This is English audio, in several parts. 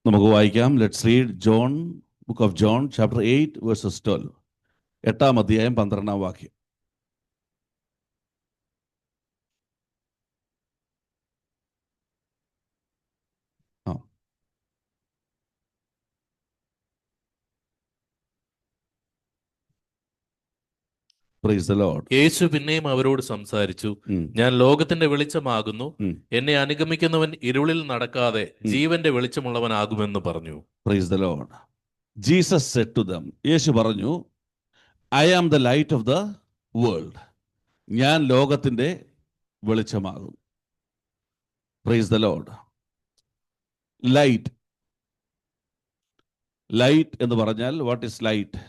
നമുക്ക് വായിക്കാം. Let's read John, book of John, chapter 8 versus 12. 8-ാം അധ്യായം 12-ാം വാക്യം. Price the Lord. യേശു പിന്നെയും അവരോട് സംസാരിച്ചു, ഞാൻ ലോകത്തിന്റെ വെളിച്ചമാകുന്നു. എന്നെ അനുഗമിക്കുന്നവൻ ഇരുളിൽ നടക്കാതെ ജീവന്റെ വെളിച്ചമുള്ളവനാകുമെന്ന് പറഞ്ഞു. Praise the Lord. Jesus said to them, Yeshu പറഞ്ഞു, I am the light of the world. ഞാൻ ലോകത്തിന്റെ വെളിച്ചമാകും. Praise the Lord. Light, light എന്ന് പറഞ്ഞാൽ what is light?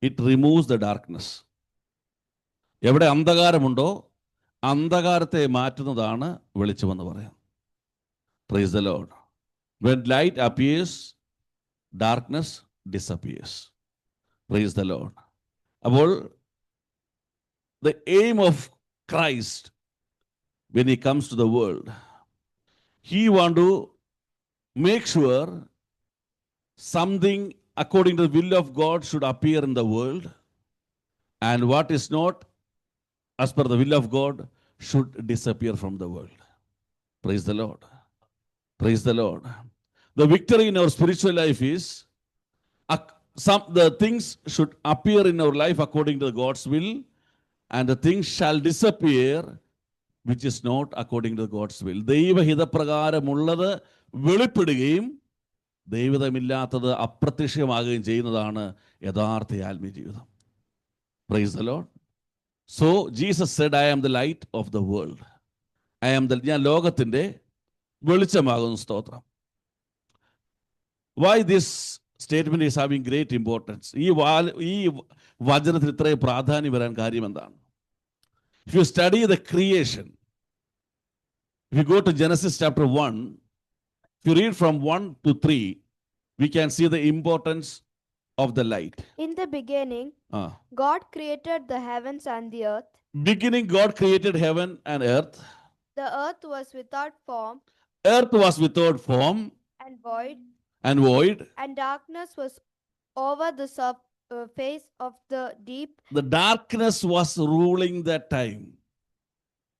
It removes the darkness. എവിടെ അന്ധകാരമുണ്ടോ അന്ധകാരത്തെ മാറ്റുന്നതാണ് വെളിച്ചമെന്ന് പറയാം. Praise the Lord. When light appears, darkness disappears. Praise the Lord. അപ്പോൾ the aim of Christ when he comes to the world, he want to make sure something according to the will of God should appear in the world, and what is not as per the will of God should disappear from the world. Praise the Lord. Praise the Lord. The victory in our spiritual life is the things should appear in our life according to God's will, and the things shall disappear which is not according to God's will. ദൈവഹിതപ്രകാരമുള്ളത് വെളിപ്പെടുകയും ദൈവഹിതമില്ലാത്തത് അപ്രത്യക്ഷമാകുകയും ചെയ്യുന്നതാണ് യഥാർത്ഥ ആത്മീയ ജീവിതം. Praise the Lord. So Jesus said, I am the light of the world. ഞാൻ ലോകത്തിന്റെ വെളിച്ചമാകുന്നു. സ്തോത്രം. Why this statement is having great importance? ഈ വചനത്തിന് ഇത്രയും പ്രാധാന്യം വരാൻ കാര്യം എന്താണ്? If you study the creation, if you go to Genesis chapter 1, if you read from 1 to 3, we can see the importance of the light. In the beginning, God created the heavens and the earth. Beginning, God created heaven and earth. The earth was without form. Earth was without form and void. And darkness was over the face of the deep. The darkness was ruling that time.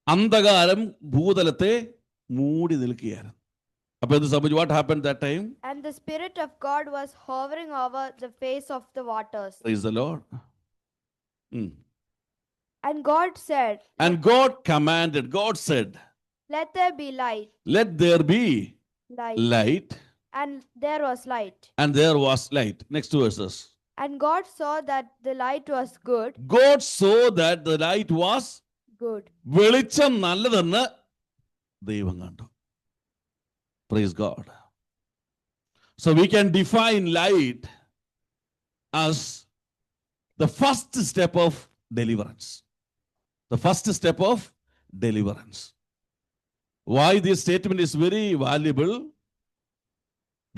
അന്ധകാരം ഭൂതലത്തെ മൂടി നിൽക്കുകയായിരുന്നു. അപ്പോൾ എന്ത് സംഭവിച്ചു? What happened that time? And the Spirit of God was hovering over the face of the waters. Praise the Lord. And God said. And God commanded. God said, let there be light. Let there be light. And there was light. And there was light. Next two verses. And God saw that the light was good. God saw that the light was good. വെളിച്ചം നല്ലതെന്ന് ദൈവം കണ്ടു. Praise God. So we can define light as the first step of deliverance. The first step of deliverance. Why this statement is very valuable?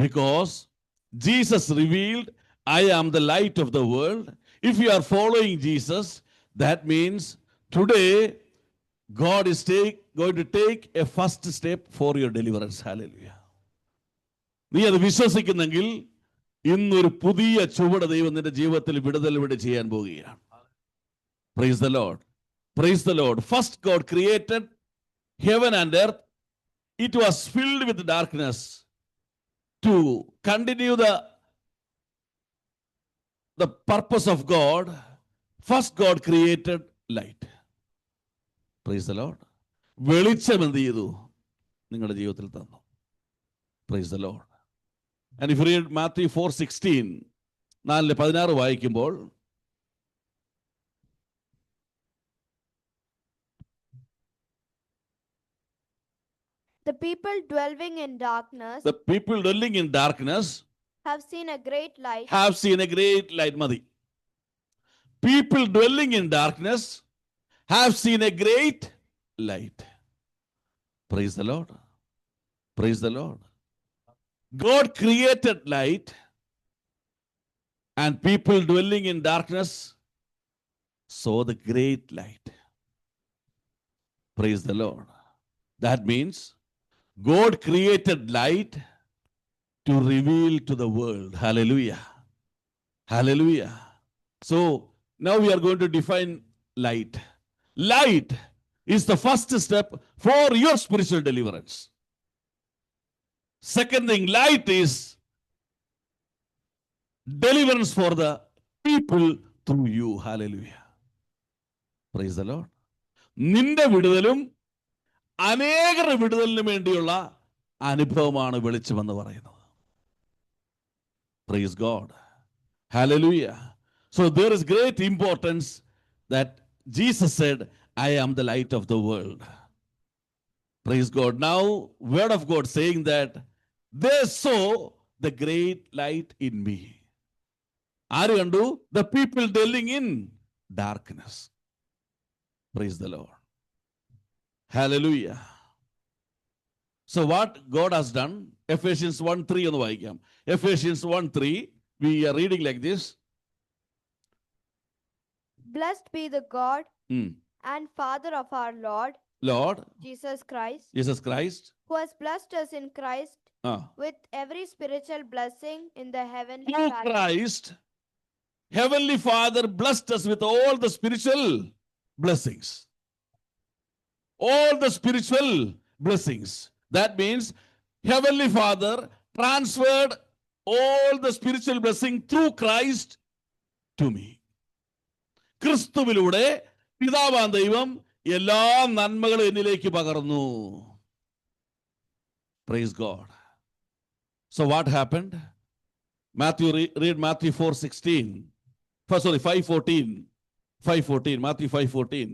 Because Jesus revealed, I am the light of the world. If you are following Jesus, that means today God is going to take a first step for your deliverance. Hallelujah. നീ അത് വിശ്വസിക്കുന്നെങ്കിൽ ഇന്നൊരു പുതിയ ചുവട് ദൈവം നിന്റെ ജീവിതത്തിൽ വിടുതൽ ചെയ്യാൻ പോവുകയാണ്. Praise the Lord. Praise the Lord. First God created heaven and earth. It was filled with darkness. To continue the purpose of God, first God created light. Praise the Lord. വെളിച്ചം എന്ത് ചെയ്തു? നിങ്ങളുടെ ജീവിതത്തിൽ തന്നു. Praise the Lord. And if you read Matthew 4:16, 4:16 വായിക്കുമ്പോൾ, the people dwelling in darkness have seen a great light. മതി. People dwelling in darkness have seen a great light. Praise the Lord. Praise the Lord. God created light, and people dwelling in darkness saw the great light. Praise the Lord. That means God created light to reveal to the world. Hallelujah. Hallelujah. So now we are going to define light. Light is the first step for your spiritual deliverance. Second thing, light is deliverance for the people through you. Hallelujah. Praise the Lord. നിന്റെ വിടുതലും അനേകരുടെ വിടുതലിനും വേണ്ടിയുള്ള അനുഭവമാണ് വെളിച്ചമെന്ന് പറയുന്നത്. Praise God. Hallelujah. So there is great importance that Jesus said, I am the light of the world. Praise God. Now, word of God saying that they saw the great light in me. ആര് കണ്ടു? The people dwelling in darkness. Praise the Lord. Hallelujah. So what God has done, Ephesians 1:3 ഒന്ന് വായിക്കാം. Ephesians 1:3, we are reading like this. Blessed be the God and Father of our Lord Jesus Christ, who has blessed us in Christ with every spiritual blessing in the heavenly Through realms. Christ, Heavenly Father blessed us with all the spiritual blessings. All the spiritual blessings. That means Heavenly Father transferred all the spiritual blessing through Christ to me. ക്രിസ്തുവിലൂടെ പിതാവാം ദൈവം എല്ലാ നന്മകളും എന്നിലേക്ക് പകർന്നു. Praise God. So what happened? Matthew, read Matthew 4:16. 5:14. 5:14. Matthew 5:14.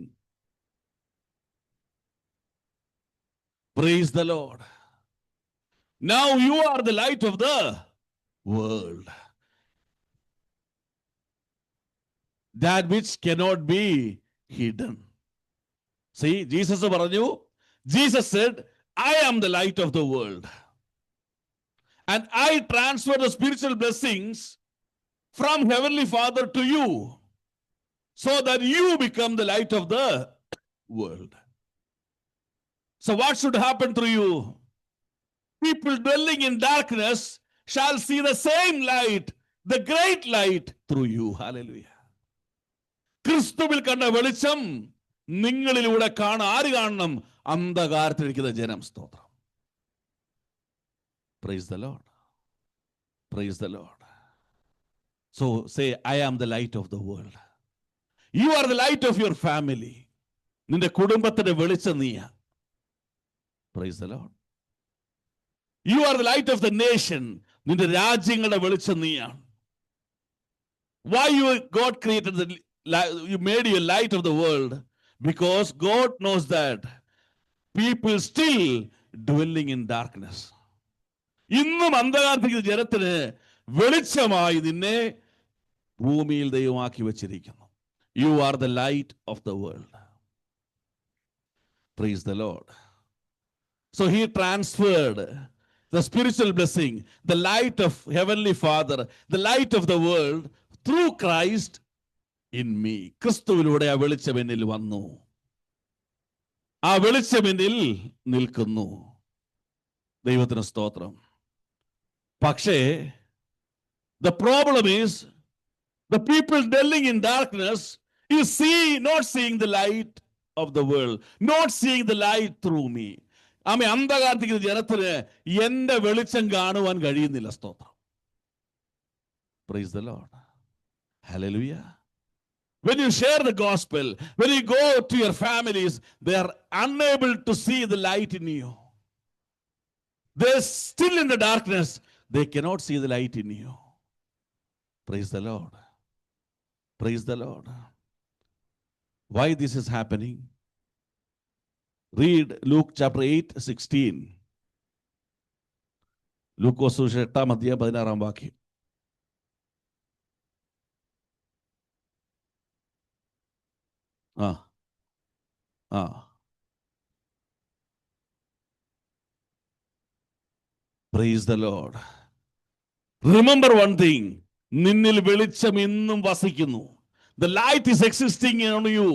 Praise the Lord. Now you are the light of the world. That which cannot be hidden. See, Jesus said, I am the light of the world. And I transfer the spiritual blessings from Heavenly Father to you, so that you become the light of the world. So what should happen through you? People dwelling in darkness shall see the same light, the great light through you. Hallelujah. ക്രിസ്തുവിൽ കണ്ട വെളിച്ചം നിങ്ങളിലൂടെ ആര് കാണണം? അന്ധകാരത്തിലിരിക്കുന്ന ജനം. സ്തോത്രം. Praise the Lord. Praise the Lord. So say, I am the light of the world. You are the light of your family. നിന്റെ കുടുംബത്തിന്റെ വെളിച്ചം നീയാ. Praise the Lord. You are the light of the nation. നിന്റെ രാജ്യങ്ങളുടെ വെളിച്ചം നീയാണ്. Why God created you made you light of the world? Because God knows that people still dwelling in darkness. ഇന്നും അന്ധകാരത്തിലെ ജനത്തിന് വെളിച്ചമായി നിന്നെ ഭൂമിയിൽ ദൈവമാക്കി വെച്ചിരിക്കുന്നു. You are the light of the world. Praise the Lord. So he transferred the spiritual blessing, the light of Heavenly Father, the light of the world through Christ in me. ക്രിസ്തുവിലൂടെ ആ വെളിച്ചം എന്നിൽ വന്നു. ആ വെളിച്ചം എന്നിൽ നിൽക്കുന്നു. ദൈവത്തിന് സ്തോത്രം. പക്ഷേ the problem is the people dwelling in darkness is not seeing the light of the world, not seeing the light through me. ആമേ, അന്ധകാരത്തിലെ ജനത്തിന് എന്റെ വെളിച്ചം കാണുവാൻ കഴിയുന്നില്ല. സ്തോത്രം. Praise the Lord. Hallelujah. When you share the gospel, when you go to your families, they are unable to see the light in you. They're still in the darkness. They cannot see the light in you. Praise the Lord. Praise the Lord. Why this is happening? Read Luke chapter 8:16. ലൂക്കോസ് സുവിശേഷം 8-ാം വാക്യം. Praise the Lord. Remember one thing. നിന്നിൽ വെളിച്ചം ഇന്നും വസിക്കുന്നു. The light is existing in you.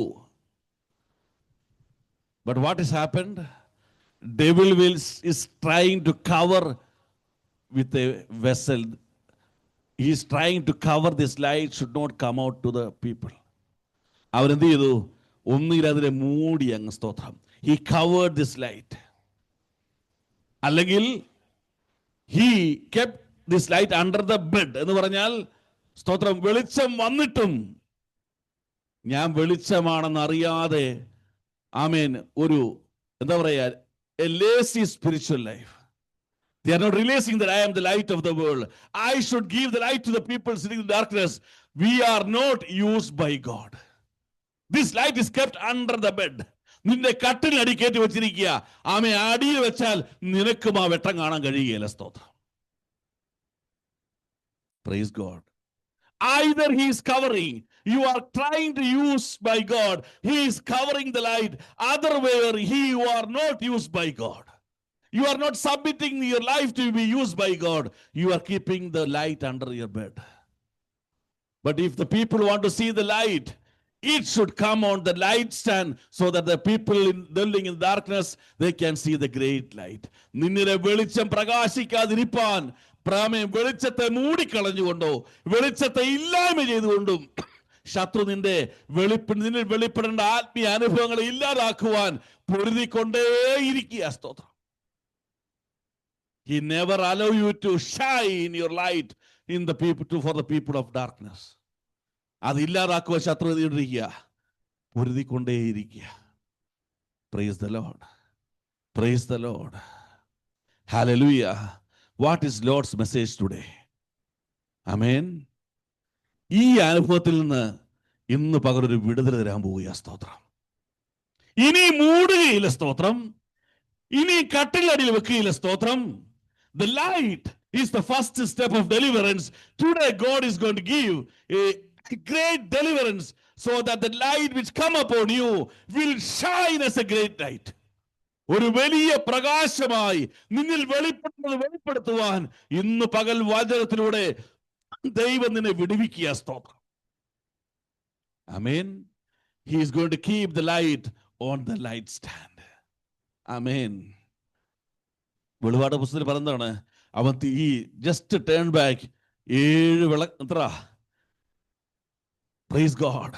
But what has happened? Devil is trying to cover with a vessel. He is trying to cover this light should not come out to the people. അവൻ എന്ത് ചെയ്തു? ഒന്നുകിൽ അതിനെ മൂടി അങ്ങ് സ്തോത്രം. He covered this light. അല്ലെങ്കിൽ he kept this light under the bed. എന്ന് പറഞ്ഞാൽ സ്തോത്രം, വെളിച്ചം വന്നിട്ടും ഞാൻ വെളിച്ചമാണെന്ന് അറിയാതെ ആമേൻ ഒരു എന്താ പറയാ, a lazy spiritual life. They are not realizing that I am the light of the world. I should give the light to the people sitting in darkness. We are not used by God. This light is kept under the bed. നിന്റെ കട്ടിലടി കയറ്റി വെച്ചിരിക്കുക. ആമേ അടിയിൽ വെച്ചാൽ നിനക്കും ആ വെട്ടം കാണാൻ കഴിയുകയില്ല. സ്തോത്രം. Praise God. Either he is covering, you are trying to use by God, he is covering the light. Otherwise, you are not used by God. You are not submitting your life to be used by God. You are keeping the light under your bed. But if the people want to see the light, it should come on the light stand so that the people dwelling in darkness, they can see the great light. നിന്നിലെ വെളിച്ചം പ്രകാശിക്കാതിരിപ്പാൻ വെളിച്ചത്തെ മൂടിക്കളഞ്ഞുകൊണ്ടോ വെളിച്ചത്തെ ഇല്ലായ്മ ചെയ്തുകൊണ്ടും ശത്രു നിന്നിൽ വെളിപ്പെടേണ്ട ആത്മീയ അനുഭവങ്ങളെ ഇല്ലാതാക്കുവാൻ പൊരുതിക്കൊണ്ടേയിരിക്കുക. സ്തോത്രം. He never allow you to shine your light in the people for the people of darkness. അതില്ലാതാക്കുക ശത്രു ഇരിക്കുക, പൊരുതിക്കൊണ്ടേയിരിക്കുക. Praise the Lord. Praise the Lord. Hallelujah. What is Lord's message today? Amen. ഈ അനുഭവത്തിൽ നിന്ന് ഇന്ന് പകരൊരു വിടുതൽ തരാൻ പോവുക. സ്തോത്രം. ഇനി മൂടുകയില്ല. സ്തോത്രം. ഇനി കട്ടിലടിയിൽ വെക്കുകയില്ല. സ്തോത്രം. The light is the first step of deliverance. Today God is going to give a great deliverance so that the light which come upon you will shine as a great light. ഒരു വലിയ പ്രകാശമായി നിന്നിൽ വെളിപ്പെടുത്തുവാൻ ഇന്ന് പകൽ വചനത്തിലൂടെ ദൈവം നിന്നെ വിടുവിക്കുക. സ്തോത്രം. Amen. He is going to keep the light on the light stand. Amen. വെളിപാട് പുസ്തകത്തിൽ പറയുന്നതാണ്, അവൻ ഈ ജസ്റ്റ് ടേൺ ബാക്ക് 7 എത്ര പ്രൈസ് ഗോഡ്,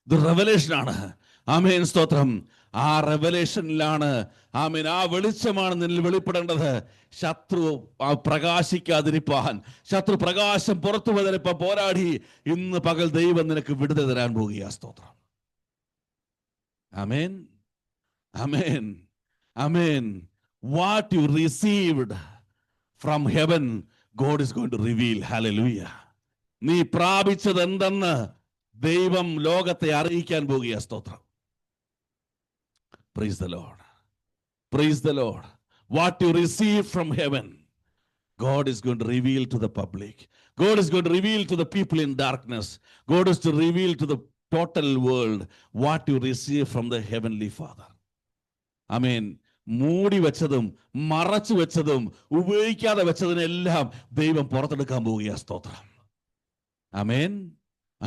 ഇത് റെവലേഷൻ ആണ്. ആമേൻ. സ്തോത്രം. ആ റെവലേഷനിലാണ് ആമേൻ ആ വെളിച്ചമാണ് നിന്നിൽ വെളിപ്പെടേണ്ടത്. ശത്രു പ്രകാശിക്കാതിരിപ്പാൻ, ശത്രു പ്രകാശം പുറത്തു വരാനിപ്പം പോരാടി ഇന്ന് പകൽ ദൈവം നിനക്ക് വിടുതൽ തരാൻ പോകുക. സ്തോത്രം. ആമേൻ. ആമേൻ. ആമേൻ. What you received from heaven, God is going to reveal. Hallelujah. നീ പ്രാപിച്ചത് എന്തെന്ന് ദൈവം ലോകത്തെ അറിയിക്കാൻ പോകുക. സ്തോത്രം. Praise the Lord. Praise the Lord. What you receive from heaven, God is going to reveal to the public. God is going to reveal to the people in darkness. God is to reveal to the total world what you receive from the heavenly Father. Amen. മൂടി വെച്ചതും മറച്ചു വെച്ചതും ഉപയോഗിക്കാതെ വെച്ചതിനെല്ലാം ദൈവം പുറത്തെടുക്കാൻ പോവുക. സ്തോത്രം. ആമേൻ.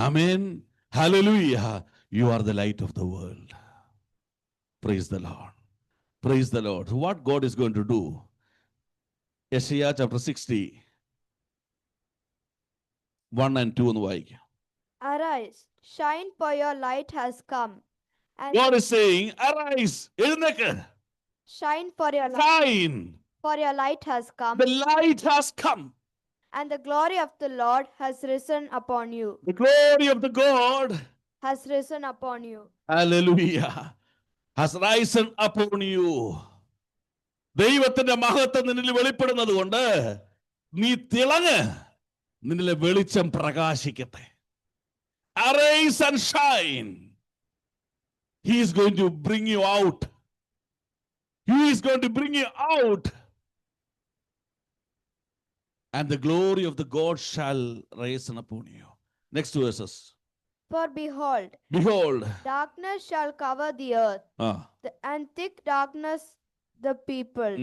ആമേൻ. Hallelujah. You are the light of the world. Praise the Lord. Praise the Lord. What God is going to do? Isaiah chapter 60, 1 and 2 ഒന്ന് വായിക്കാം. Arise, shine, for your light has come. And God is saying, arise, എഴുന്നേക്ക്. Shine, for your light. Shine. For your light has come. The light has come. And the glory of the Lord has risen upon you. The glory of the God has risen upon you. Hallelujah. Has risen upon you. ദൈവത്തിന്റെ മഹത്വം നിന്നിൽ വെളിപ്പെടുന്നത് കൊണ്ട് നീ തിളങ്ങ്, നിന്നിലെ വെളിച്ചം പ്രകാശിക്കട്ടെ. Arise and shine. He is going to bring you out. He is going to bring you out. And the glory of the God shall rise upon you. Next verses. For behold, darkness shall cover the earth, and thick darkness the people.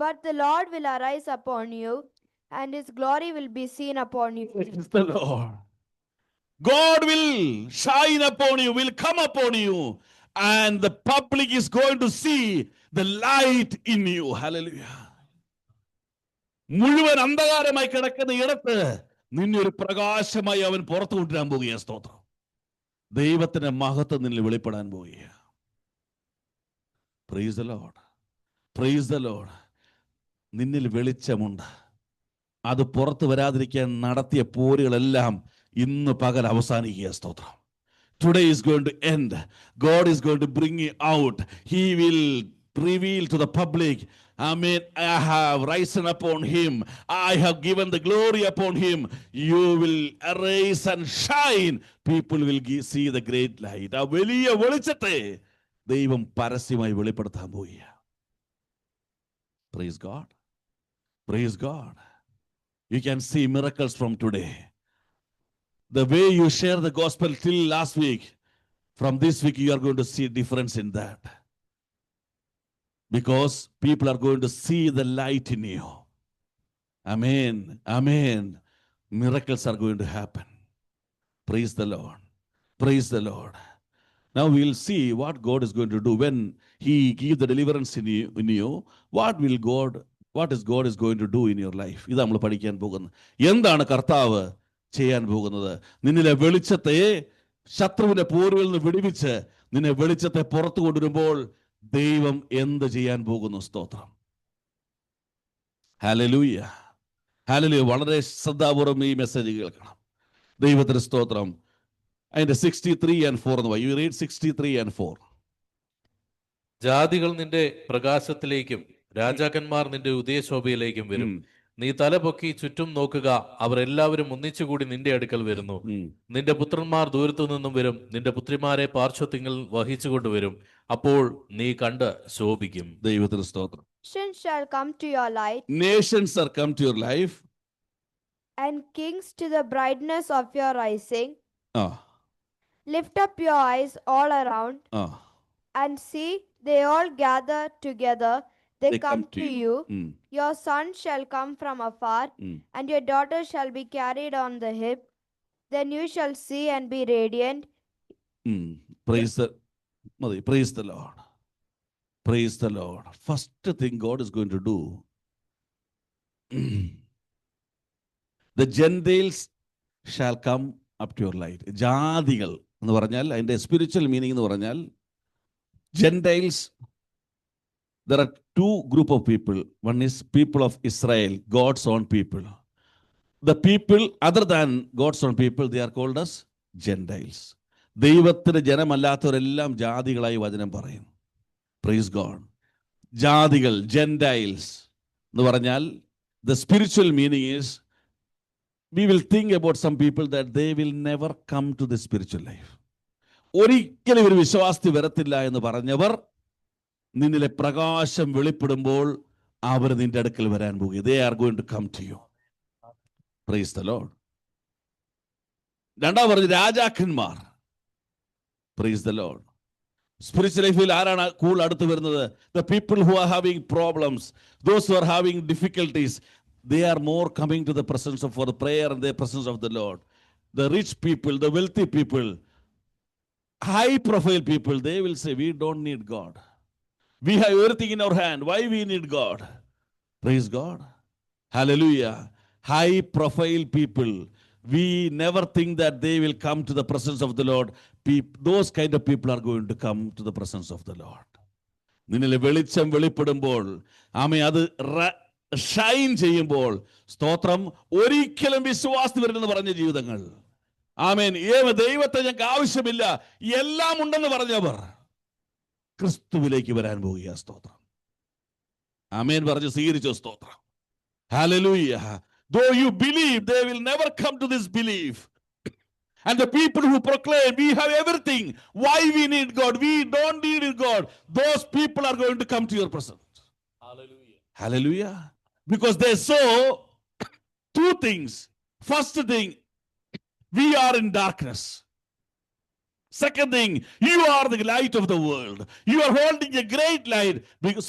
But the Lord will arise upon you, and his glory will be seen upon you. Praise the Lord. God will shine upon you, will come upon you, and the public is going to see the light in you. Hallelujah. മുഴുവൻ അന്ധകാരമായി കിടക്കുന്ന ഇടത്ത് നിന്നെ ഒരു പ്രകാശമായി അവൻ പുറത്തു കൊണ്ടുവരാൻ പോകുക. സ്തോത്രം. ദൈവത്തിന്റെ മഹത്വം നിന്നിൽ വെളിപ്പെടാൻ പോകുക. Price the Lord, price the Lord. നിന്നിൽ വെളിച്ചമുണ്ട്. അത് പുറത്തു വരാതിരിക്കാൻ നടത്തിയ പോരുകളെല്ലാം ഇന്ന് പകൽ അവസാനിക്കുക. സ്തോത്രം. Today is going to end. God is going to bring you out. He will reveal to the public, Amen, I have risen upon him. I have given the glory upon him. You will arise and shine. People will see the great light. ആ വലിയ വെളിച്ചത്തെ ദൈവം പരസ്യമായി വെളിപ്പെടുത്താൻ പോവുക. Praise God. Praise God. You can see miracles from today. The way you share the gospel till last week, from this week you are going to see a difference in that. Because people are going to see the light in you. Amen. Amen. Miracles are going to happen. Praise the Lord. Praise the Lord. Now we will see what God is going to do when he gives the deliverance in you. What is God is going to do in your life? ഇത് നമ്മൾ പഠിക്കാൻ പോകുന്നത്. എന്താണ് കർത്താവ് ചെയ്യാൻ പോകുന്നത്? നിന്നിലെ വെളിച്ചത്തെ ശത്രുവിന്റെ പോരുകളിൽ നിന്ന് വിടുവിച്ച് നിന്നെ വെളിച്ചത്തെ പുറത്തു കൊണ്ടുവരുമ്പോൾ ദൈവം എന്ത് ചെയ്യാൻ പോകുന്നു? സ്തോത്രം. Hallelujah, hallelujah. വളരെ ശ്രദ്ധാപൂർവം ഈ മെസ്സേജ് കേൾക്കണം. ദൈവത്തിന് സ്തോത്രം. അതിന്റെ 63 and 4 എന്ന് പറയും. You read 63 and 4. ജാതികൾ നിന്റെ പ്രകാശത്തിലേക്കും രാജാക്കന്മാർ നിന്റെ ഉദയശോഭയിലേക്കും വരും. നീ തലപൊക്കി ചുറ്റും നോക്കുക, അവർ എല്ലാവരും ഒന്നിച്ചുകൂടി നിന്റെ അടുക്കൽ വരുന്നു. നിന്റെ പുത്രന്മാർ ദൂരത്തു നിന്നും വരും, നിന്റെ പുത്രിമാരെ പാർശ്വത്തിങ്ങൾ വഹിച്ചുകൊണ്ടുവരും. അപ്പോൾ നീ കണ്ട് ശോഭിക്കും. ദൈവത്തിന് സ്തോത്രം. Nations shall come to your light, Nations are come to your life, and kings to the brightness of your rising. Lift up your eyes all around, and see, they all gather together. They come to you. Your son shall come from afar, and your daughter shall be carried on the hip. Then you shall see and be radiant. Praise the Lord. Praise the Lord. First thing God is going to do, the Gentiles shall come up to your light. ജാതികൾ എന്ന് പറഞ്ഞാൽ അതിന്റെ spiritual meaning എന്ന് പറഞ്ഞാൽ Gentiles, there are two group of people. One is people of Israel, God's own people. The people other than God's own people, they are called as Gentiles. ദൈവത്തിന് ജനമല്ലാത്തവരെല്ലാം ജാതികളായി വചനം പറയും. Praise God. ജാതികൾ, Gentiles എന്ന് പറഞ്ഞാൽ the spiritual meaning is, we will think about some people that they will never come to the spiritual life. ഒരിക്കലും ഒരു വിശ്വാസത്തിൽ വരത്തില്ല എന്ന് പറഞ്ഞവർ നിന്നിലെ പ്രകാശം വെളിപ്പെടുമ്പോൾ അവർ നിന്റെ അടുക്കൽ വരാൻ പോകുക. They are going to come to you. Praise the Lord. രണ്ടാം പറഞ്ഞ രാജാക്കന്മാർ. Praise the Lord. സ്പിരിച്വൽ ലൈഫിൽ ആരാണ് കൂടുതൽ അടുത്ത് വരുന്നത്? The people who are having problems, those who are having difficulties, they are more coming to the presence of, for the prayer and the presence of the Lord. The rich people, the wealthy people, high profile people, they will say, we don't need God. We have everything in our hand. Why we need God? Praise God. Hallelujah. High profile people, we never think that they will come to the presence of the Lord. Those kind of people are going to come to the presence of the Lord. നിന്നിലെ വെളിച്ചം വെളിപ്പെടുമ്പോൾ, ആമേൻ, അത് ഷൈൻ ചെയ്യുമ്പോൾ, സ്തോത്രം, ഒരിക്കലും വിശ്വാസത്തിൽ വരണമെന്ന് പറഞ്ഞ ജീവിതങ്ങൾ, ആമേൻ, ദൈവത്തെ ഞങ്ങൾക്ക് ആവശ്യമില്ല, എല്ലാം ഉണ്ടെന്ന് പറഞ്ഞവർ ക്രിസ്തുവിലേക്ക് വരാൻ പോകുക. സ്തോത്രം. ആമേൻ പറഞ്ഞു സ്വീകരിച്ചോ? സ്തോത്രം. Hallelujah. Though you believe, they will never come to this belief. And the people who proclaim, we have everything, why we need God? We don't need God. Those people are going to come to your presence. Hallelujah. Hallelujah. Because they saw two things. First thing, we are in darkness. Second thing, you are the light of the world. You are holding a great light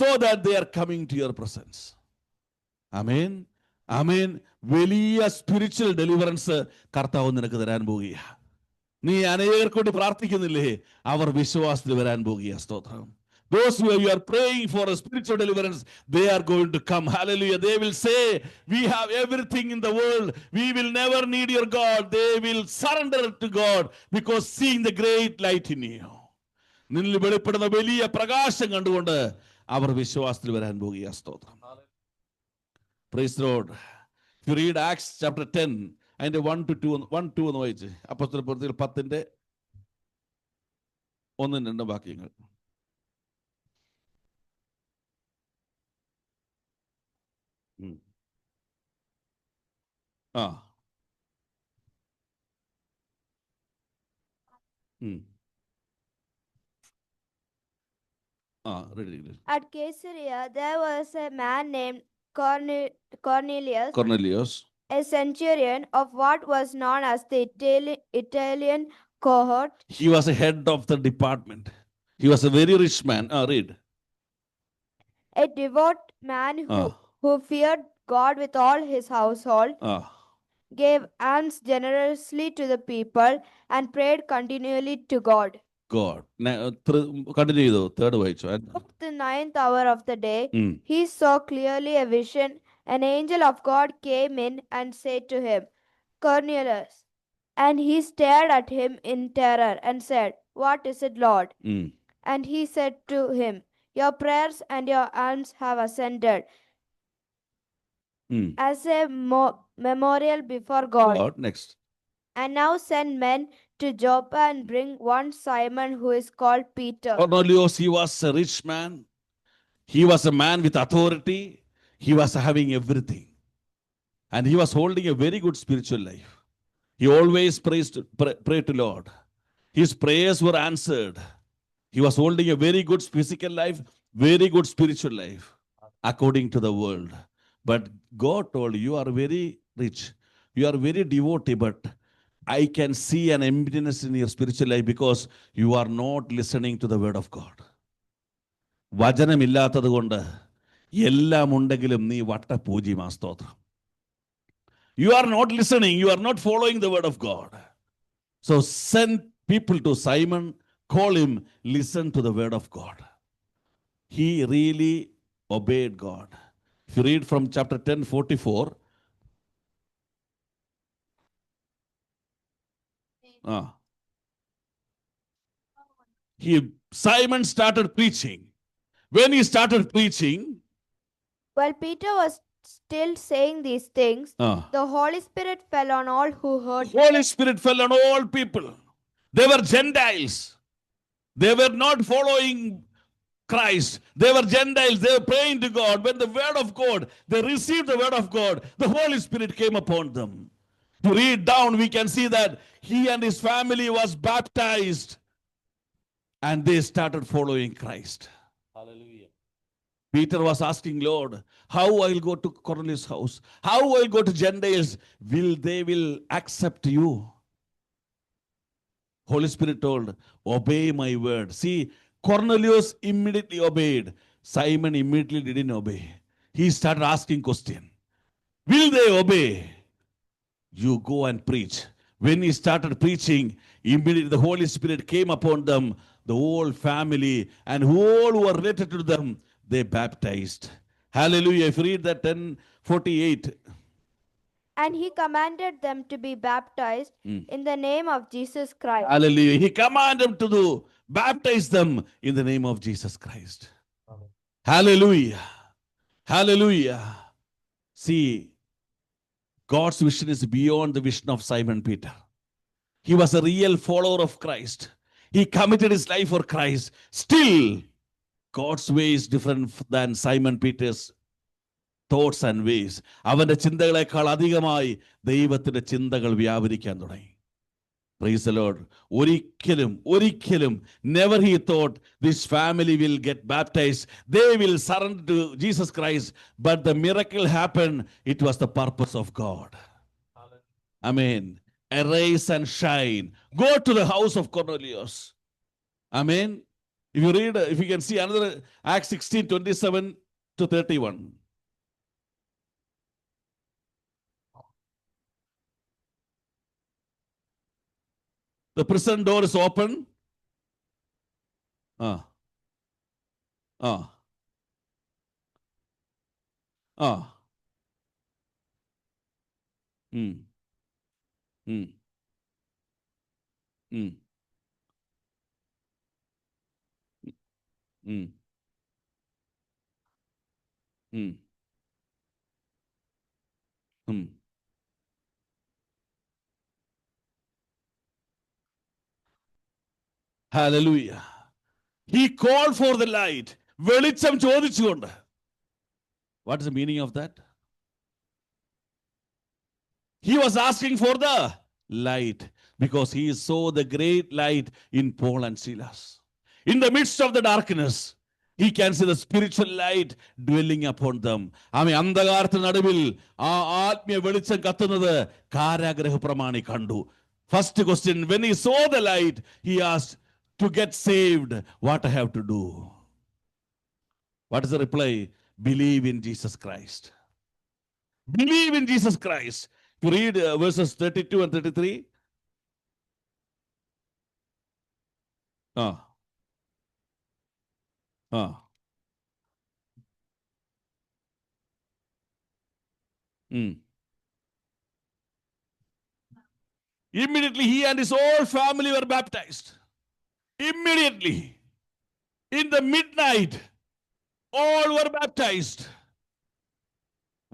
so that they are coming to your presence. Amen. Amen. വലിയ spiritual deliverance കർത്താവ് നിനക്ക് തരാൻ പോകുക. നീ അനേകർക്ക് വേണ്ടി പ്രാർത്ഥിക്കുന്നില്ലേ? അവർ വിശ്വാസത്തിൽ വരാൻ പോകുക. സ്തോത്രം. Those who you are praying for a spiritual deliverance, they are going to come. Hallelujah. They will say, we have everything in the world. We will never need your God. They will surrender to God because seeing the great light in you. നിന്നിൽ വെളിപ്പെടുന്ന വലിയ പ്രകാശം കണ്ടുകൊണ്ട് അവർ വിശ്വാസത്തിൽ വരാൻ പോകുക. സ്തോത്രം. Praise the Lord. If you read Acts chapter 10, അതിന്റെ 1-2 എന്ന് വായിച്ച്, അപ്പോസ്തലപ്രവൃത്തികൾ 10-ന്റെ 1-2 വാക്യങ്ങൾ. At Caesarea, there was a man named Cornelius, a centurion of what was known as the Italian cohort. He was a head of the department. He was a very rich man. Read. A devout man who feared God with all his household, gave alms generously to the people, and prayed continually to God. Continue though. Third way. At the 9th hour of the day, he saw clearly a vision. An angel of God came in and said to him, Cornelius. And he stared at him in terror and said, What is it, Lord? And he said to him, Your prayers and your alms have ascended as a memorial before God. Next. And now send men to Joppa and bring one Simon who is called Peter. Cornelius, he was a rich man. He was a man with authority. He was having everything. And he was holding a very good spiritual life. He always prayed to Lord. His prayers were answered. He was holding a very good physical life, very good spiritual life, according to the world. But God told, you are very rich. You are very devotee, but I can see an emptiness in your spiritual life because you are not listening to the word of God. വചനമില്ലാത്തത് കൊണ്ട് എല്ലാം ഉണ്ടെങ്കിലും നീ വട്ടപൂജ്യമാ. സ്തോത്രം. You are not listening. You are not following the word of God. So send people to Simon, call him, listen to the word of God. He really obeyed God. If you read from chapter 10:44, Simon started preaching. When he started preaching, while Peter was still saying these things, the Holy Spirit fell on all who heard. Holy Spirit fell on all people. They were Gentiles. They were not following Christ. They were Gentiles. They were praying to God. When the word of God, they received the word of God, the Holy Spirit came upon them. To read down, we can see that he and his family was baptized and they started following Christ. Hallelujah. Peter was asking, Lord, how I'll go to Cornelius' house? How I'll go to Gentiles? They will accept you? Holy Spirit told, obey my word. See, Cornelius immediately obeyed. Simon immediately didn't obey. He started asking question. Will they obey? You go and preach. When he started preaching, immediately the Holy Spirit came upon them, the whole family, and all who were related to them, they baptized. Hallelujah. If you read that 10:48. And he commanded them to be baptized in the name of Jesus Christ. Hallelujah. He commanded them to baptize them in the name of Jesus Christ. Amen. Hallelujah. Hallelujah. See, God's vision is beyond the vision of Simon Peter. He was a real follower of Christ. He committed his life for Christ. Still, God's way is different than Simon Peter's thoughts and ways. അവന്റെ ചിന്തകളെക്കാൾ അധികമായി ദൈവത്തിന്റെ ചിന്തകൾ വ്യാപരിക്കാൻ തുടങ്ങി. Praise the Lord. ഒരിക്കലും, never he thought this family will get baptized. They will surrender to Jesus Christ. But the miracle happened. It was the purpose of God. Amen. Arise and shine. Go to the house of Cornelius. Amen. If you can see another Acts 16:27-31. The prison door is open. ആ ആ ഉം ഉം ഉം ഉം ഉം ഉം Hallelujah. He called for the light. വെളിച്ചം ചോദിച്ചുകൊണ്ട്. What is the meaning of that? He was asking for the light because he saw the great light in Paul and Silas. In the midst of the darkness, he can see the spiritual light dwelling upon them. ആമേ, അന്ധകാരത്തിന് നടുവിൽ ആ ആത്മീയ വെളിച്ചം കത്തുന്നത് കാരാഗ്രഹ പ്രമാണി കണ്ടു. First question, when he saw the light, he asked, to get saved, what I have to do? What is the reply? Believe in Jesus Christ. Believe in Jesus Christ. You read verses 32 and 33. Ah. Ah. Immediately he and his whole family were baptized. Immediately. In the midnight, all were baptized.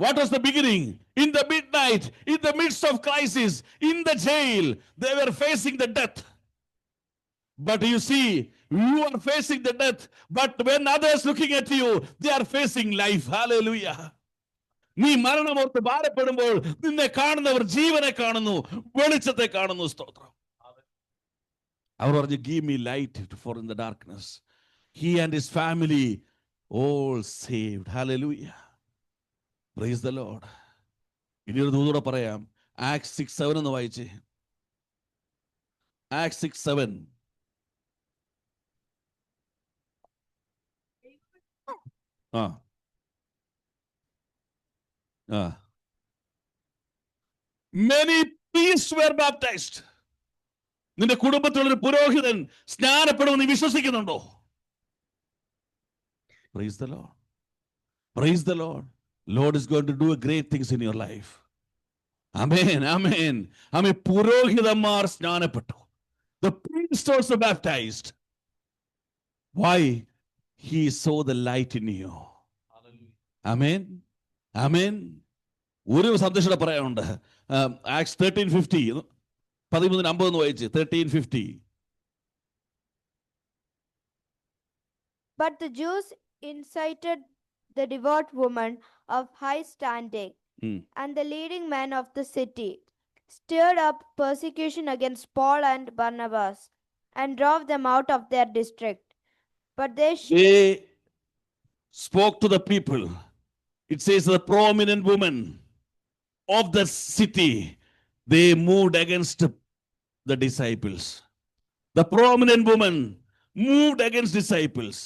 What was the beginning? In the midnight, in the midst of crisis, in the jail, they were facing the death. But you see, you are facing the death, but when others looking at you, they are facing life. Hallelujah. നീ മരണമോർത്ത് ഭാരപ്പെടുമ്പോൾ നിന്നെ കാണുന്നവർ ജീവനെ കാണുന്നു, വെളിച്ചത്തെ കാണുന്നു. സ്തോത്രം. അവർ പറഞ്ഞു, give me light for in the darkness. He and his family all saved. Hallelujah. Praise the Lord. ഇനി ഒരു ദൂതോടെ പറയാം. Acts 6:7 എന്ന് വായിച്ചേ. Acts 6:7. Many priests were baptized. നിന്റെ കുടുംബത്തിലൊരു പുരോഹിതൻ സ്നാനപ്പെടുമെന്ന് നീ വിശ്വസിക്കുന്നുണ്ടോ? Praise the Lord. Praise the Lord. Lord is going to do great things in your life. Amen. Amen. ആമേൻ. പുരോഹിതന്മാർ സ്നാനപ്പെട്ടു. The priests also baptized. Why? He saw the light in you. Amen. Amen. ഒരു സന്ദേശം പറയാനുണ്ട്. Acts 13:50. 13:50 എന്ന് വായിച്ച്. 13:50. But the Jews incited the devout woman of high standing and the leading men of the city, stirred up persecution against Paul and Barnabas, and drove them out of their district. But they spoke to the people. It says the prominent women of the city, they moved against the disciples. The prominent woman moved against disciples.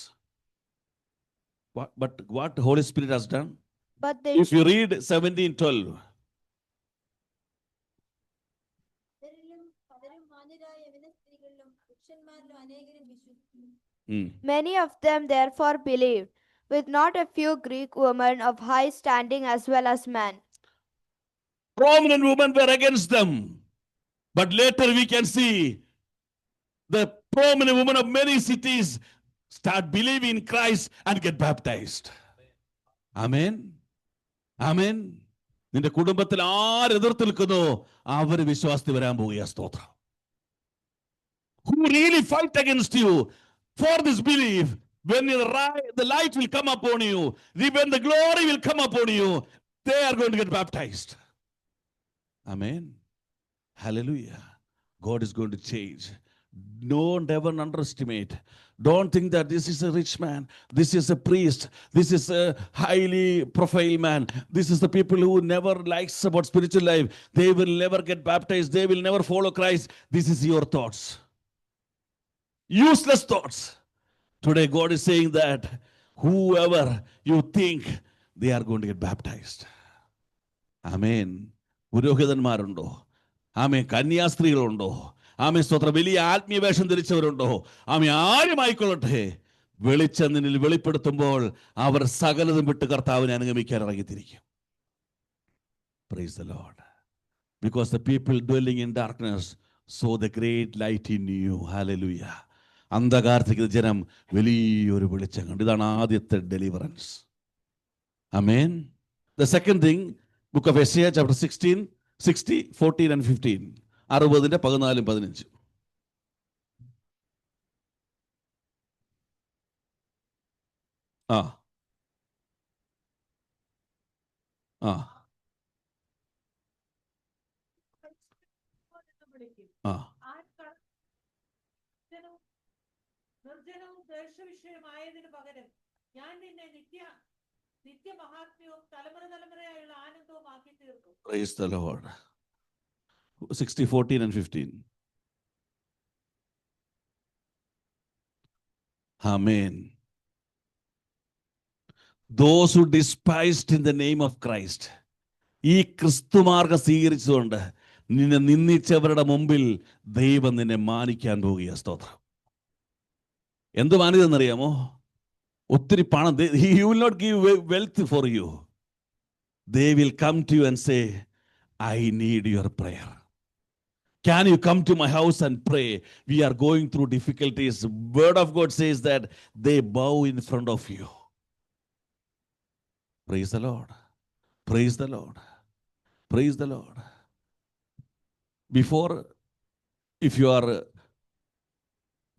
But what the Holy Spirit has done? But they if you read 17:12. Many of them therefore believed, with not a few Greek women of high standing as well as men. Prominent women were against them. But later we can see the prominent women of many cities start believing in Christ and get baptized. Amen. Amen. നിന്റെ കുടുംബത്തിൽ ആര് എതിർത്ത് നിൽക്കുന്നോ അവര് വിശ്വാസത്തിൽ വരാൻ പോവുക. സ്തോത്രം. Who really fight against you for this belief, when the light will come upon you, when the glory will come upon you, they are going to get baptized. Amen. Hallelujah. God is going to change. Don't ever underestimate. Don't think that this is a rich man, this is a priest, this is a highly profile man, this is the people who never likes about spiritual life, they will never get baptized, they will never follow Christ. This is your thoughts, useless thoughts. Today God is saying that whoever you think, they are going to get baptized. Amen. പുരോഹിതന്മാരുണ്ടോ? ആമേൻ. കന്യാസ്ത്രീകളുണ്ടോ? ആമേൻ. സ്തോത്രം. വലിയ ആത്മീയ വേഷം ധരിച്ചവരുണ്ടോ? ആമേൻ. ആരുമായിക്കൊള്ളട്ടെ, വെളിച്ചം നിന്നിൽ വെളിപ്പെടുത്തുമ്പോൾ അവർ സകലതും വിട്ട് കർത്താവിനെ അനുഗമിക്കാൻ ഇറങ്ങിത്തിരിക്കും. Praise the Lord. Because the people dwelling in darkness saw the great light in you. Hallelujah. അന്ധകാരത്തിലേക്ക് ജനം വലിയൊരു വെളിച്ചം കണ്ടു. ഇതാണ് ആദ്യത്തെ deliverance. Amen. The second thing, book of Isaiah chapter 16, 60, 14 and 15. 60 14 15. ആ ആ ആ നിർജ്ജനവും ദേശവിഷയമായതിനു പകരം ഞാൻ നിന്നെ നിത്യമഹാത്മ്യവും തലമുറ തലമുറയായുള്ള ആനന്ദവും ആക്കി തീർക്കും. Praise the Lord. 60, 14 and 15. Amen. Those who despised in the name of Christ, ഈ ക്രിസ്തുമാർഗം സ്വീകരിച്ചുകൊണ്ട് നിന്നെ നിന്ദിച്ചവരുടെ മുമ്പിൽ ദൈവം നിന്നെ മാനിക്കാൻ പോകുക. സ്തോത്രം. എന്ത് മാനിതെന്നറിയാമോ? ഒത്തിരി പണം. He will not give wealth for you. They will come to you and say, I need your prayer. Can you come to my house and pray? We are going through difficulties. Word of God says that they bow in front of you. Praise the Lord. Praise the Lord. Praise the Lord. Before, if you are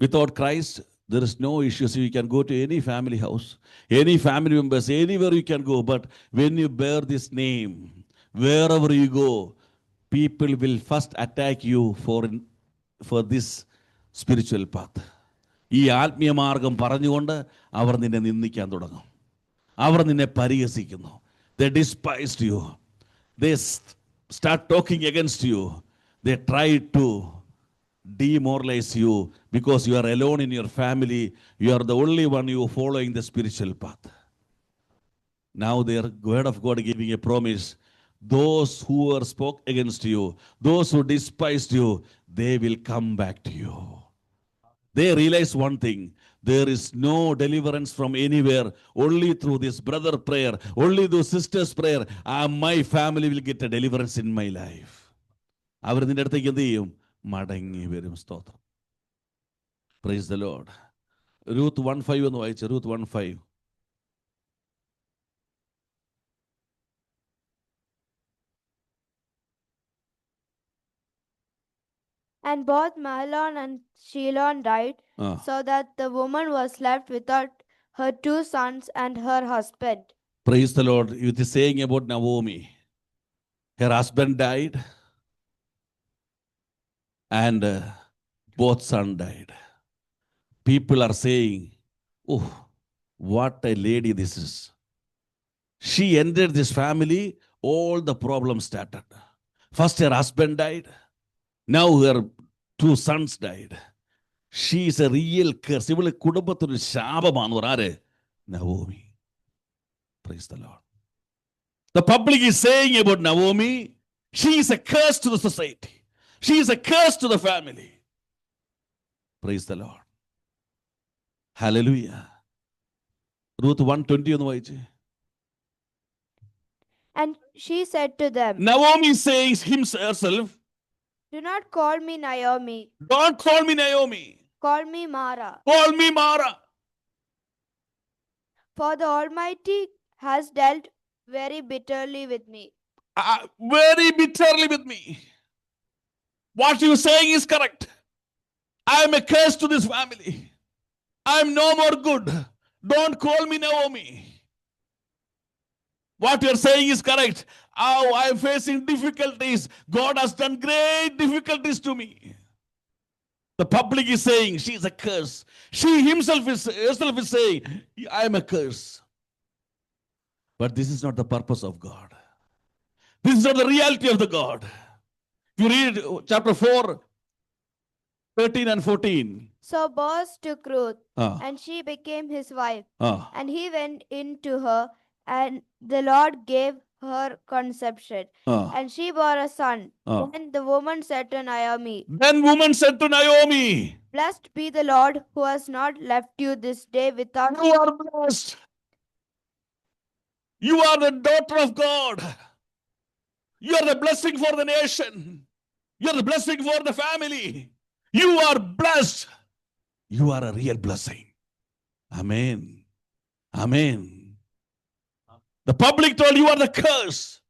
without Christ, there is no issues. You can go to any family house, any family members, anywhere you can go. But when you bear this name, wherever you go, people will first attack you for this spiritual path. ഈ ആത്മീയ മാർഗം പറഞ്ഞുകൊണ്ട് അവർ നിന്നെ നിന്ദിക്കാൻ തുടങ്ങും. അവർ നിന്നെ പരിഹസിക്കുന്നു. They despised you. They start talking against you. They try to demoralize you because you are alone in your family. You are the only one you are following the spiritual path. Now their word of God giving a promise. Those who were spoke against you, those who despised you, they will come back to you. They realize one thing. There is no deliverance from anywhere. Only through this brother prayer, only through sister's prayer, my family will get a deliverance in my life. അവർ നിന്റെ അടുത്തേക്ക് എന്ത് ചെയ്യും? മടങ്ങി വരും. സ്തോത്രം. Praise the Lord. Ruth 1:5 എന്ന് വായിച്ചു. Ruth 1:5. And both Mahlon and Chilion died, so that the woman was left without her 2 sons and her husband. Praise the Lord. It is saying about Naomi. Her husband died and both sons died. People are saying, oh, what a lady this is. She entered this family, all the problems started. First her husband died. Now her 2 sons died. She is a real curse. ഇവള് കുടുംബത്തിന് ശാപമാണ്. ആര്? Naomi. Praise the Lord. The public is saying about Naomi, she is a curse to the society. She is a curse to the family. Praise the Lord. Hallelujah. Ruth 1:20 ഒന്ന് വായിച്ചേ. And she said to them, Naomi says herself, do not call me Naomi. Don't call me Naomi. Call me Mara. Call me Mara. For the Almighty has dealt very bitterly with me. Very bitterly with me. What you are saying is correct. I am a curse to this family. I am no more good. Don't call me Naomi. What you are saying is correct. Oh, I am facing difficulties. God has done great difficulties to me. The public is saying she is a curse. She herself is saying, I am a curse. But this is not the purpose of God. This is not the reality of the God. You read chapter 4, 13 and 14. So Boaz took Ruth, and she became his wife. And he went in to her, and the Lord gave her conception, Ah. and she bore a son. Ah. Then the woman said to Naomi, Then woman said to Naomi, Blessed be the Lord who has not left you this day without. you are blessed. You are the daughter of God. You are the blessing for the nation. You are the blessing for the family. You are blessed. You are a real blessing. Amen. Amen. The public told you are the curse.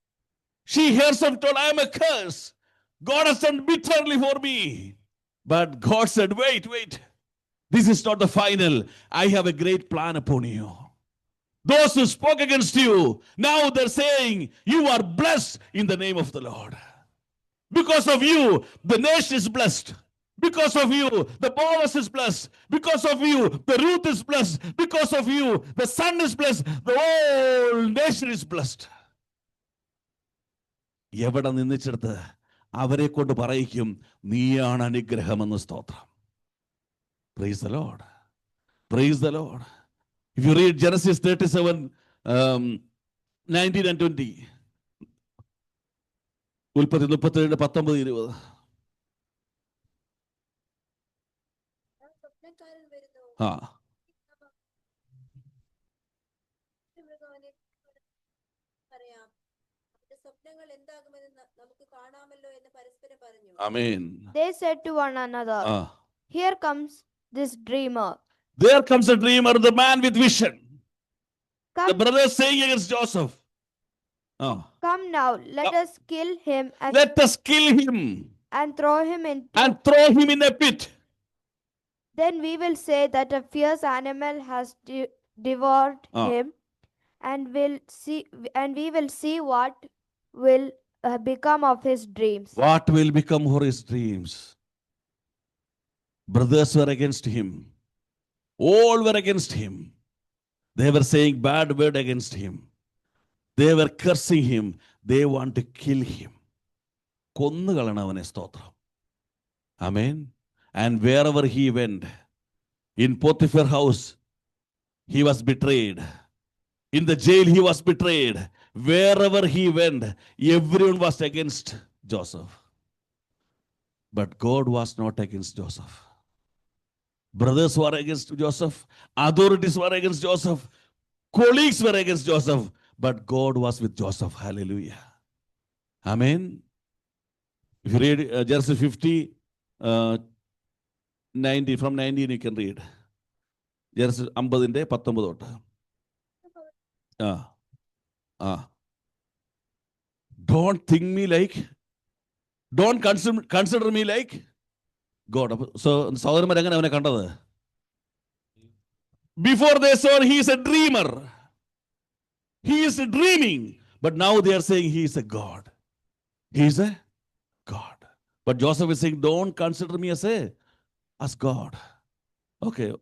She herself told, I am a curse. God has done bitterly for me. But God said, wait. This is not the final. I have a great plan upon you. Those who spoke against you, now they're saying, you are blessed in the name of the Lord. Because of you, the nation is blessed. Because of you, the Boaz is blessed. Because of you, the Ruth is blessed. Because of you, the son is blessed. The whole nation is blessed. എവിടെ നിന്നിച്ചെടുത്ത് അവരെ കൊണ്ട് പറയിക്കും നീയാണ് അനുഗ്രഹമെന്ന് സ്തോത്രം. Praise the Lord. Praise the Lord. If you read Genesis 37, 19 and 20. ഉൽപ്പത്തി 37, 19, 20. ആ Amen. They said to one another, Here comes this dreamer. There comes a dreamer, the man with vision. Come, the brothers saying against Joseph. Come now, let us kill him Let us kill him and throw him in a pit. Then we will say that a fierce animal has devoured him, and we will see what will become of his dreams. What will become of his dreams? Brothers were against him. All were against him. They were saying bad word against him. They were cursing him. They want to kill him. കൊന്നുകളണവനെ സ്തോത്രം. Amen. And wherever he went, in Potiphar house, he was betrayed. In the jail, he was betrayed. Wherever he went, everyone was against Joseph. But God was not against Joseph. Brothers were against Joseph. Authorities were against Joseph. Colleagues were against Joseph. But God was with Joseph. Hallelujah. Amen. If you read Genesis 50, 19, from 19 you can read. Genesis 50 19 Don't think me like, don't consider me like God. So, before they saw he is a dreamer. He is dreaming. But now they are saying he is a God. He is a God. But Joseph is saying, don't consider me as God. Okay.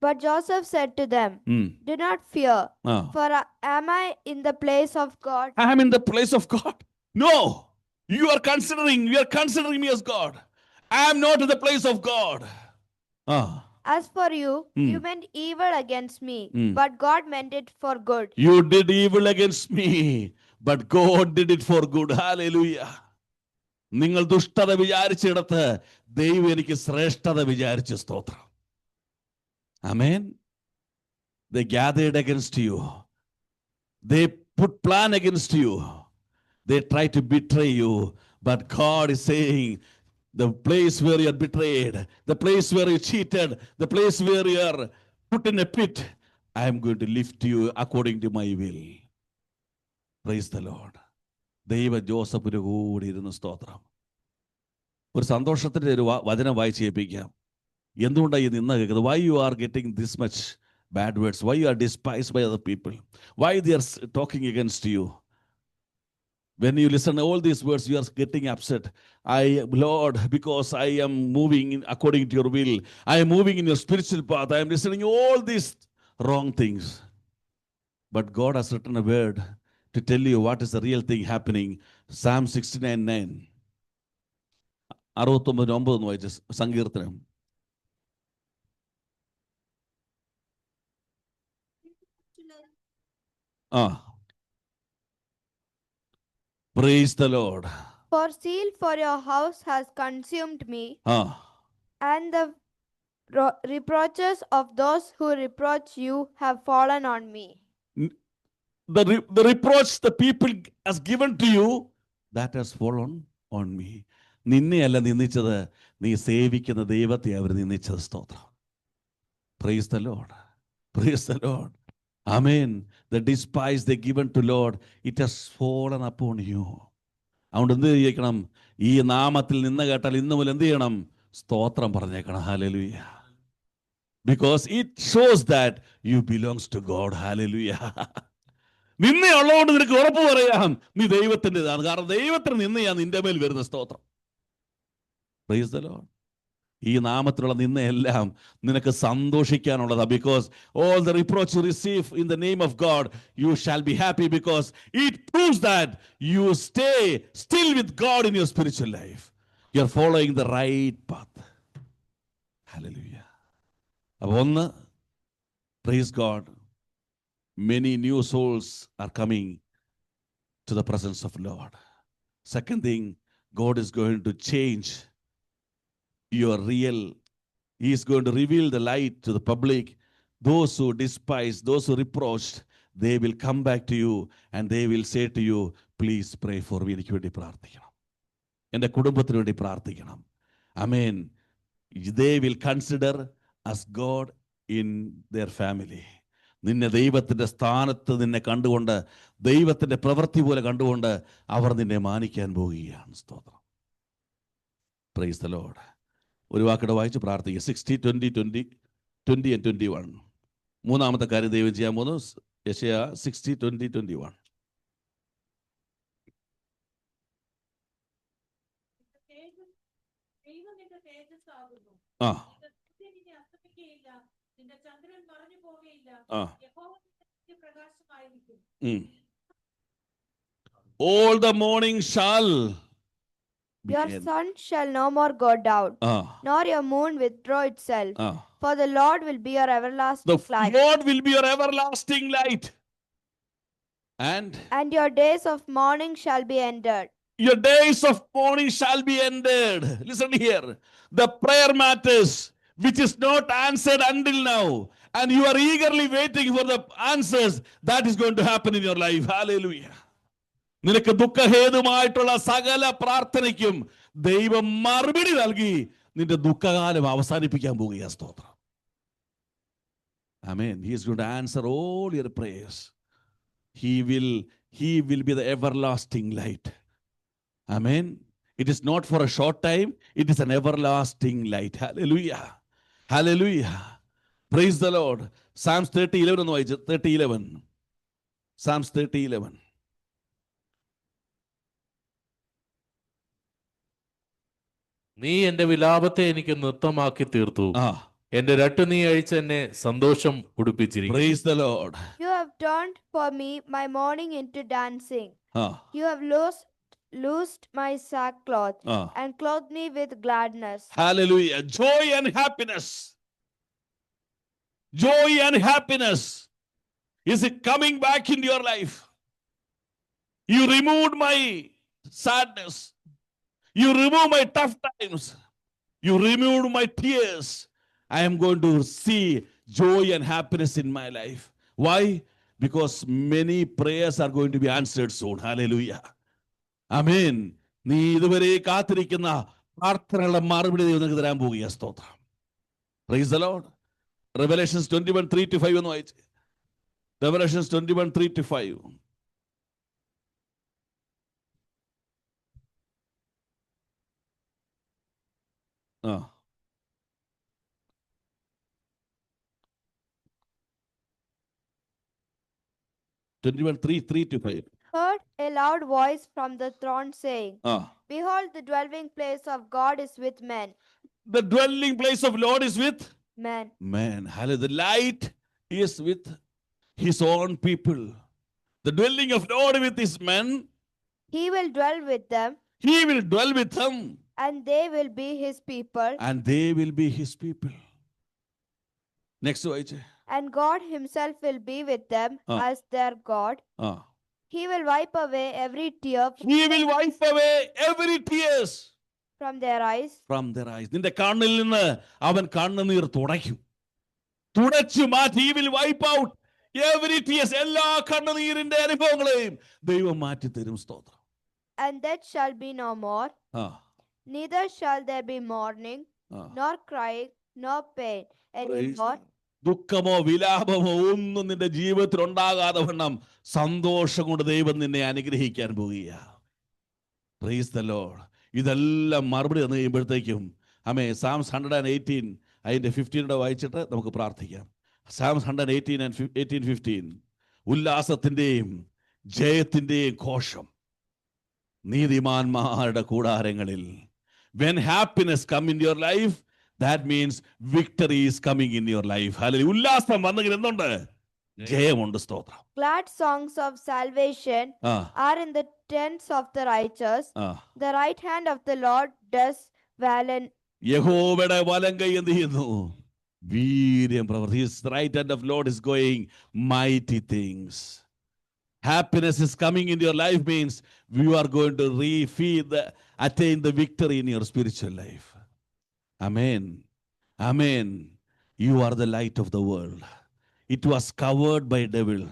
But Joseph said to them, Do not fear, for am I in the place of God? I am in the place of God. No, you are considering me as God. I am not in the place of God. As for you, you meant evil against me, but God meant it for good. You did evil against me, but God did it for good. Hallelujah. നിങ്ങൾ ദുഷ്ടത വിചാരിച്ചിടത്ത് ദൈവം എനിക്ക് ശ്രേഷ്ഠത വിചാരിച്ച സ്തോത്രം. Amen. They gathered against you. They put plan against you. They try to betray you. But God is saying, the place where you are betrayed, the place where you cheated, the place where you are put in a pit, I am going to lift you according to my will. Praise the Lord. ദൈവ ജോസഫിന് കൂടി ഇരുന്ന് സ്തോത്രം. ഒരു സന്തോഷത്തിൻ്റെ ഒരു വചനം വായിച്ച് കേൾപ്പിക്കാം. എന്തുകൊണ്ടാണ് ഈ നിന്ന കേൾക്കുന്നത്? Why you are getting this much bad words? Why you are despised by other people? Why they are talking against you? When you listen to all these words, you are getting upset. Lord, because I am moving according to your will. I am moving in your spiritual path. I am listening to all these wrong things. But God has written a word to tell you what is the real thing happening. Psalm 69:9. 69:9 വായിച്ച സങ്കീർത്തനം. Praise the Lord. For zeal for your house has consumed me, and the reproaches of those who reproach you have fallen on me. The reproach the people has given to you, that has fallen on me. നിന്നെയല്ല നിന്ദിച്ചത്, നീ സേവിക്കുന്ന ദൈവത്തെ അവർ നിന്ദിച്ചത്. സ്തോത്രം. Praise the Lord. Praise the Lord. Amen. The despise they given to Lord, it has fallen upon you. അതുകൊണ്ട് എന്ത് ചെയ്യണം? ഈ നാമത്തിൽ നിന്ന് കേട്ടാൽ ഇന്ന് മുതൽ എന്ത് ചെയ്യണം? സ്തോത്രം പറഞ്ഞേക്കണം. Hallelujah. Because it shows that you belongs to God. Hallelujah. നിന്നെ ഉള്ളതുകൊണ്ട് നിനക്ക് ഉറപ്പ് പറയാം, നീ ദൈവത്തിൻ്റെതാണ്. കാരണം ദൈവത്തിന് നിന്നെയാണ് നിന്റെ മേൽ വരുന്ന. സ്തോത്രം. Praise the Lord. ഈ നാമത്തിലുള്ള നിന്നെയെല്ലാം നിനക്ക് സന്തോഷിക്കാനുള്ളതാ. Because all the reproach you receive in the name of God, you shall be happy because it proves that you stay still with God in your spiritual life. You are following the right path. Hallelujah. അപ്പോൾ ഒന്ന്, praise God, many new souls are coming to the presence of Lord. Second thing, God is going to change your real, He is going to reveal the light to the public. Those who despise, those who reproached, they will come back to you and they will say to you, please pray for me. എനിക്ക് വേണ്ടി പ്രാർത്ഥിക്കണം, എൻ്റെ കുടുംബത്തിന് വേണ്ടി പ്രാർത്ഥിക്കണം. Amen. They will consider as God in their family. നിന്നെ ദൈവത്തിൻ്റെ സ്ഥാനത്ത് നിന്നെ കണ്ടുകൊണ്ട്, ദൈവത്തിൻ്റെ പ്രവൃത്തി പോലെ കണ്ടുകൊണ്ട് അവർ നിന്നെ മാനിക്കാൻ പോവുകയാണ്. സ്തോത്രം. Praise the Lord. ഒരു വാക്കിടെ വായിച്ച് പ്രാർത്ഥിക്കുക. 60, 20, 20, 20 and 21. മൂന്നാമത്തെ കാര്യം ദൈവം ചെയ്യാൻ പോകുന്നു. യെശയ്യാ 60, 20, 21. ദൈവം നിന്റെ തേജസ് ആകുന്നു. ആ നിന്റെ സൂര്യൻ ഇനി അസ്തമിക്കുകയില്ല, നിന്റെ ചന്ദ്രൻ മറഞ്ഞു പോവുകയില്ല. ആ യഹോവ നിന്റെ പ്രകാശമായിരിക്കും. All the morning shall be Your end. sun shall no more go down, nor your moon withdraw itself. For the Lord will be your everlasting The light, Lord will be your everlasting light. and your days of mourning shall be ended. Your days of mourning shall be ended. Listen here. The prayer matters which is not answered until now, and you are eagerly waiting for the answers, that is going to happen in your life. Hallelujah. നിനക്ക് ദുഃഖഹേതുമായിട്ടുള്ള സകല പ്രാർത്ഥനയ്ക്കും ദൈവം മറുപടി നൽകി നിന്റെ ദുഃഖകാലം അവസാനിപ്പിക്കാൻ പോവുകയാ. സ്തോത്രം. Amen. He is going to answer all your prayers. He will be the everlasting light. Amen. It is not for a short time, it is an everlasting light. Hallelujah. Hallelujah. Praise the Lord. Psalms 30:11 ഒന്ന് വായിച്ചു. 30:11. Psalms 30:11. നീ എന്റെ വിലാപത്തെ എനിക്ക് നൃത്തമാക്കി തീർത്തു, എന്റെ രട്ട് നീ അഴിച്ച് എന്നെ സന്തോഷം ഉടുപ്പിച്ചിരിക്കുന്നു. Praise the Lord. You have turned for me my mourning into dancing. You have loosed my sackcloth and clothed me with gladness. Hallelujah. Joy and happiness. Joy and happiness is it coming back into your life. You removed my sadness. You removed my tough times. You removed my tears. I am going to see joy and happiness in my life. Why? Because many prayers are going to be answered soon. Hallelujah. Amen. നീ ഇതുവരെ കാത്തിരിക്കുന്ന പ്രാർത്ഥനകളുടെ മറുപടി നിനക്ക് തരാൻ പോവുകയാ. സ്തോത്രം. Praise the Lord. Revelations 21:3-5 എന്ന് വായിച്ചു. Revelations 21:3-5. Heard a loud voice from the throne saying, Behold, the dwelling place of God is with men. The dwelling place of Lord is with men. Hallelujah. The light is with his own people. The dwelling of Lord with his men. He will dwell with them. He will dwell with them. And they will be his people. And they will be his people. Next. And God himself will be with them as their God. He will wipe away every tear He will wipe away every tears from their eyes. from their eyes. നിന്റെ കണ്ണിൽ നിന്ന് അവൻ കണ്ണുനീർ തുടയ്ക്കും, തുടച്ചു മാറ്റി. He will wipe out every tears. എല്ലാ കണ്ണുനീരിന്റെ അനുഭവങ്ങളെയും ദൈവം മാറ്റി തരും. സ്തോത്രം. And that shall be no more. Neither shall there be mourning, nor crying, nor pain anymore. ദുഃഖമോ വിലാപമോ ഒന്നും നിന്റെ ജീവിതത്തിൽ ഉണ്ടാകാതെ വണ്ണം സന്തോഷം കൊണ്ട് ദൈവം നിന്നെ അനുഗ്രഹിക്കാൻ പോവുക. Price the Lord. ഇതെല്ലാം മറുപടി തന്നു കഴിയുമ്പോഴത്തേക്കും സാംസ് 118 അതിന്റെ 15 വായിച്ചിട്ട് നമുക്ക് പ്രാർത്ഥിക്കാം. സാംസ് 118 and 18:15. ഉല്ലാസത്തിന്റെയും ജയത്തിന്റെയും ഘോഷം നീതിമാന്മാരുടെ കൂടാരങ്ങളിൽ. When happiness come in your life, that means victory is coming in your life. Hallelujah. ഉല്ലാസം വന്നെങ്കിൽ എന്തുണ്ട്? ജയമുണ്ട്. സ്തോത്രം. Glad songs of salvation are in the tents of the righteous. The right hand of the Lord does valiant. യഹോവയുടെ വലം കൈ എന്ത് ചെയ്യുന്നു? വീര്യം പ്രവർത്തി. His right hand of Lord is going mighty things. Happiness is coming in your life means you are going to attain the victory in your spiritual life. Amen. Amen. You are the light of the world. It was covered by devil.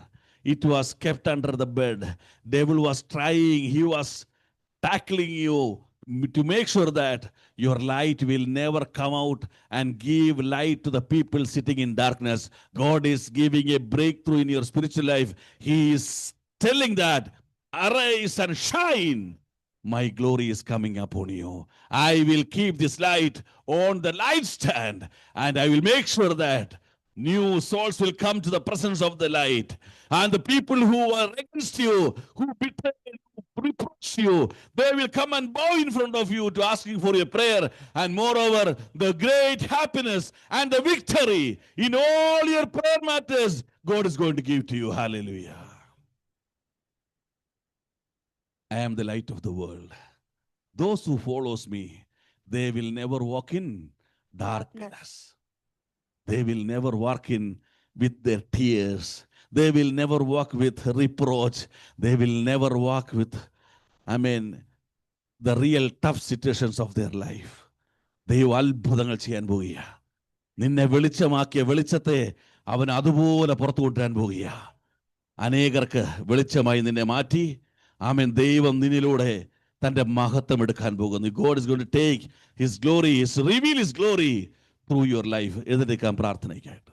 It was kept under the bed. Devil was trying. He was tackling you to make sure that your light will never come out and give light to the people sitting in darkness. God is giving a breakthrough in your spiritual life. He is telling that, arise and shine. My glory is coming upon you. I will keep this light on the light stand, and I will make sure that new souls will come to the presence of the light. And the people who are against you, who betray you, reproach you, they will come and bow in front of you to asking for your prayer. And moreover, the great happiness and the victory in all your prayer matters, God is going to give to you. Hallelujah. I am the light of the world. Those who follows me, they will never walk in darkness. They will never walk in with their tears. They will never walk with reproach. They will never walk with, the real tough situations of their life. ദൈവം അത്ഭുതങ്ങൾ ചെയ്യാൻ പോവുക. നിന്നെ വെളിച്ചമാക്കിയ വെളിച്ചത്തെ അവൻ അതുപോലെ പുറത്തു കൊണ്ടുവരാൻ പോവുക. അനേകർക്ക് വെളിച്ചമായി നിന്നെ മാറ്റി ദൈവം നിന്നിലൂടെ തന്റെ മഹത്വം എടുക്കാൻ പോകുന്നു. God is going to take his glory, reveal his glory through your life. എഴുന്നേൽക്കാം പ്രാർത്ഥനയ്ക്കായിട്ട്.